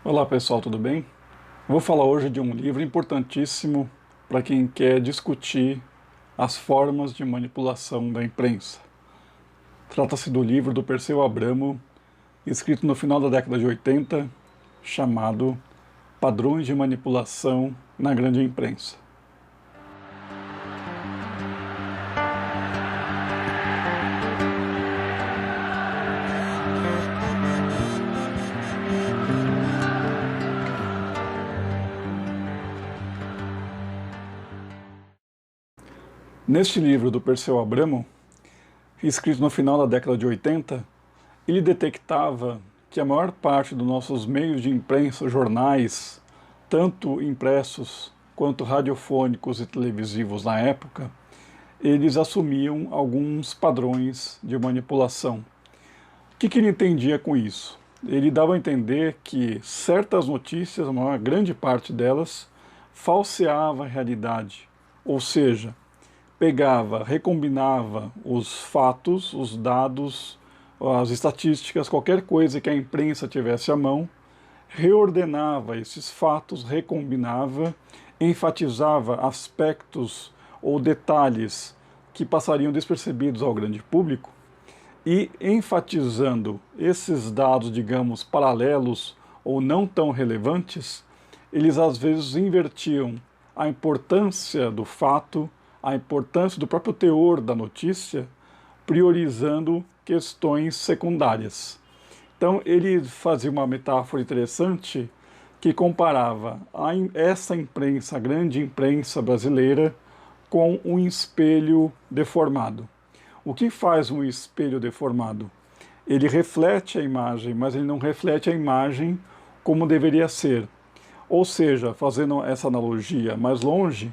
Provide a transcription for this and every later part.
Olá pessoal, tudo bem? Vou falar hoje de um livro importantíssimo para quem quer discutir as formas de manipulação da imprensa. Trata-se do livro do Perseu Abramo, escrito no final da década de 80, chamado Padrões de Manipulação na Grande Imprensa. Neste livro do Perseu Abramo, escrito no final da década de 80, ele detectava que a maior parte dos nossos meios de imprensa, jornais, tanto impressos quanto radiofônicos e televisivos na época, eles assumiam alguns padrões de manipulação. O que ele entendia com isso? Ele dava a entender que certas notícias, uma grande parte delas, falseava a realidade, ou seja, pegava, recombinava os fatos, os dados, as estatísticas, qualquer coisa que a imprensa tivesse à mão, reordenava esses fatos, recombinava, enfatizava aspectos ou detalhes que passariam despercebidos ao grande público e, enfatizando esses dados, digamos, paralelos ou não tão relevantes, eles às vezes invertiam a importância do fato, a importância do próprio teor da notícia, priorizando questões secundárias. Então ele fazia uma metáfora interessante que comparava essa imprensa, a grande imprensa brasileira, com um espelho deformado. O que faz um espelho deformado? Ele reflete a imagem, mas ele não reflete a imagem como deveria ser. Ou seja, fazendo essa analogia mais longe,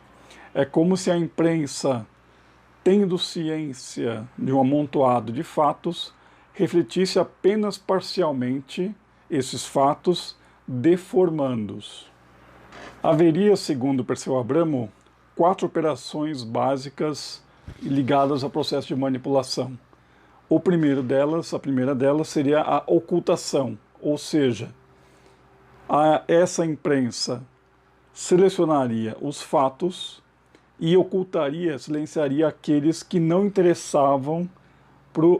é como se a imprensa, tendo ciência de um amontoado de fatos, refletisse apenas parcialmente esses fatos, deformando-os. Haveria, segundo Perseu Abramo, 4 operações básicas ligadas ao processo de manipulação. A primeira delas seria a ocultação, ou seja, essa imprensa selecionaria os fatos e ocultaria, silenciaria aqueles que não interessavam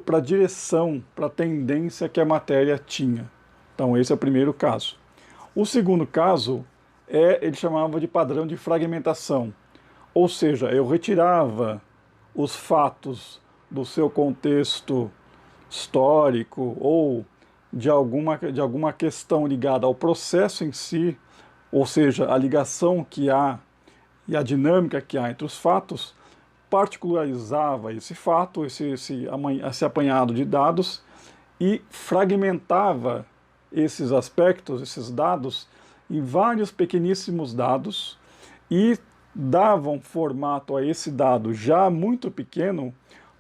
para a direção, para a tendência que a matéria tinha. Então esse é o primeiro caso. O segundo caso ele chamava de padrão de fragmentação, ou seja, eu retirava os fatos do seu contexto histórico ou de alguma questão ligada ao processo em si, ou seja, a ligação que há e a dinâmica que há entre os fatos, particularizava esse fato, esse apanhado de dados e fragmentava esses aspectos, esses dados, em vários pequeníssimos dados e davam formato a esse dado já muito pequeno,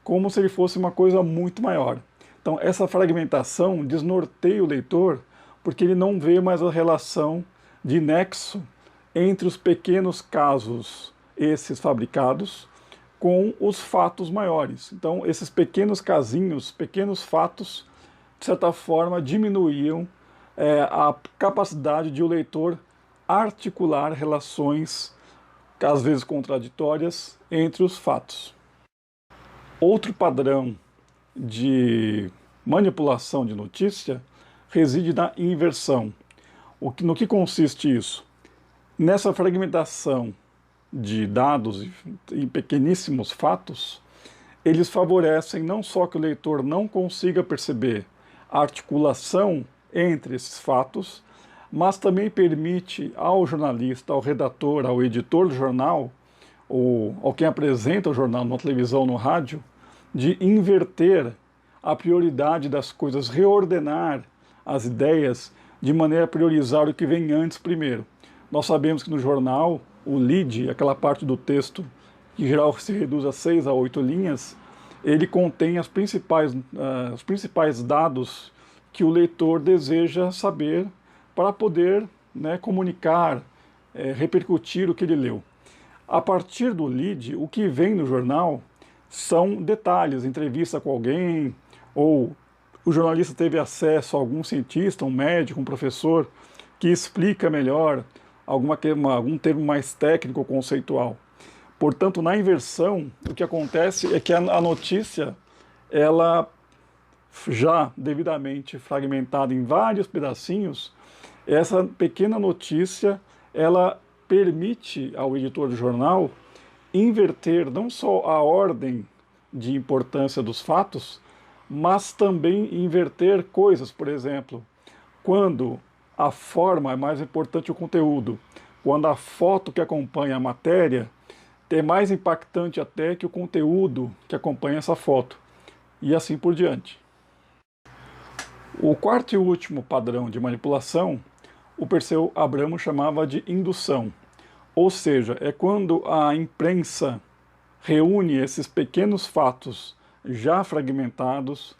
como se ele fosse uma coisa muito maior. Então, essa fragmentação desnorteia o leitor, porque ele não vê mais a relação de nexo entre os pequenos casos, esses fabricados, com os fatos maiores. Então, esses pequenos casinhos, pequenos fatos, de certa forma, diminuíam a capacidade de o leitor articular relações, às vezes contraditórias, entre os fatos. Outro padrão de manipulação de notícia reside na inversão. No que consiste isso? Nessa fragmentação de dados em pequeníssimos fatos, eles favorecem não só que o leitor não consiga perceber a articulação entre esses fatos, mas também permite ao jornalista, ao redator, ao editor do jornal, ou ao quem apresenta o jornal na televisão, no rádio, de inverter a prioridade das coisas, reordenar as ideias de maneira a priorizar o que vem antes primeiro. Nós sabemos que no jornal, o lead, aquela parte do texto que em geral se reduz a 6 a 8 linhas, ele contém os principais dados que o leitor deseja saber para poder comunicar, repercutir o que ele leu. A partir do lead, o que vem no jornal são detalhes, entrevista com alguém, ou o jornalista teve acesso a algum cientista, um médico, um professor, que explica melhor algum termo mais técnico ou conceitual. Portanto, na inversão, o que acontece é que a notícia, ela já devidamente fragmentada em vários pedacinhos, essa pequena notícia, ela permite ao editor do jornal inverter não só a ordem de importância dos fatos, mas também inverter coisas. Por exemplo, quando a forma é mais importante que o conteúdo, quando a foto que acompanha a matéria é mais impactante até que o conteúdo que acompanha essa foto, e assim por diante. O quarto e último padrão de manipulação, o Perseu Abramo chamava de indução, ou seja, é quando a imprensa reúne esses pequenos fatos já fragmentados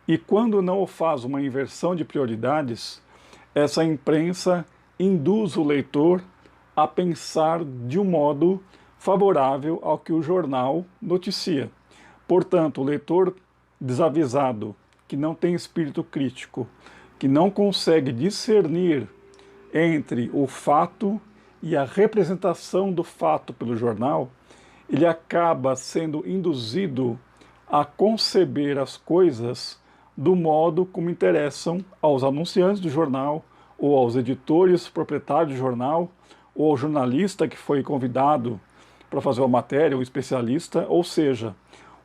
e quando não faz uma inversão de prioridades, essa imprensa induz o leitor a pensar de um modo favorável ao que o jornal noticia. Portanto, o leitor desavisado, que não tem espírito crítico, que não consegue discernir entre o fato e a representação do fato pelo jornal, ele acaba sendo induzido a conceber as coisas do modo como interessam aos anunciantes do jornal, ou aos editores proprietários do jornal, ou ao jornalista que foi convidado para fazer uma matéria, o especialista, ou seja,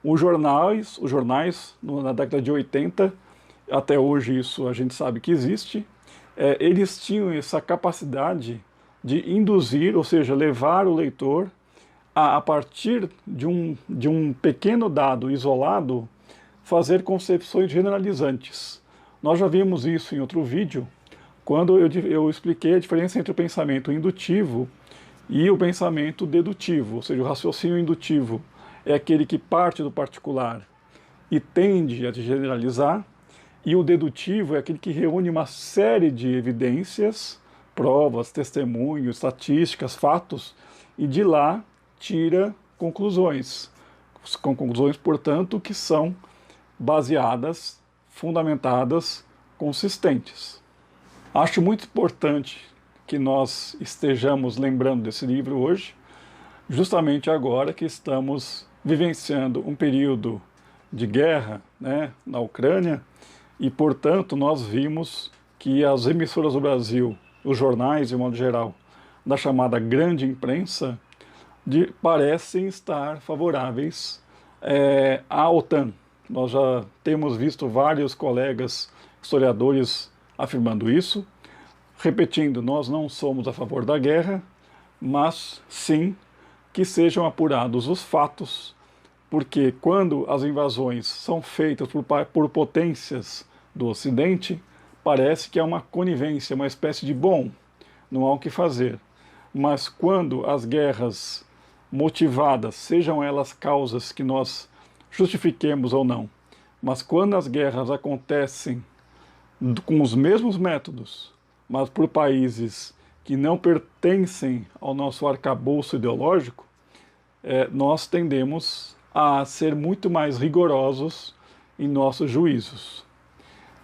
os jornais na década de 80, até hoje isso a gente sabe que existe, eles tinham essa capacidade de induzir, ou seja, levar o leitor a partir de um pequeno dado isolado, fazer concepções generalizantes. Nós já vimos isso em outro vídeo, quando eu expliquei a diferença entre o pensamento indutivo e o pensamento dedutivo, ou seja, o raciocínio indutivo é aquele que parte do particular e tende a generalizar, e o dedutivo é aquele que reúne uma série de evidências, provas, testemunhos, estatísticas, fatos, e de lá tira conclusões. Conclusões, portanto, que são baseadas, fundamentadas, consistentes. Acho muito importante que nós estejamos lembrando desse livro hoje, justamente agora que estamos vivenciando um período de guerra, né, na Ucrânia, e, portanto, nós vimos que as emissoras do Brasil, os jornais, de modo geral, da chamada grande imprensa, parecem estar favoráveis à OTAN. Nós já temos visto vários colegas historiadores afirmando isso, repetindo, nós não somos a favor da guerra, mas sim que sejam apurados os fatos, porque quando as invasões são feitas por potências do Ocidente, parece que é uma conivência, uma espécie de bom, não há o que fazer. Mas quando as guerras motivadas, sejam elas causas que nós justifiquemos ou não, mas quando as guerras acontecem com os mesmos métodos, mas por países que não pertencem ao nosso arcabouço ideológico, nós tendemos a ser muito mais rigorosos em nossos juízos.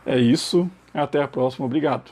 É isso, até a próxima, obrigado.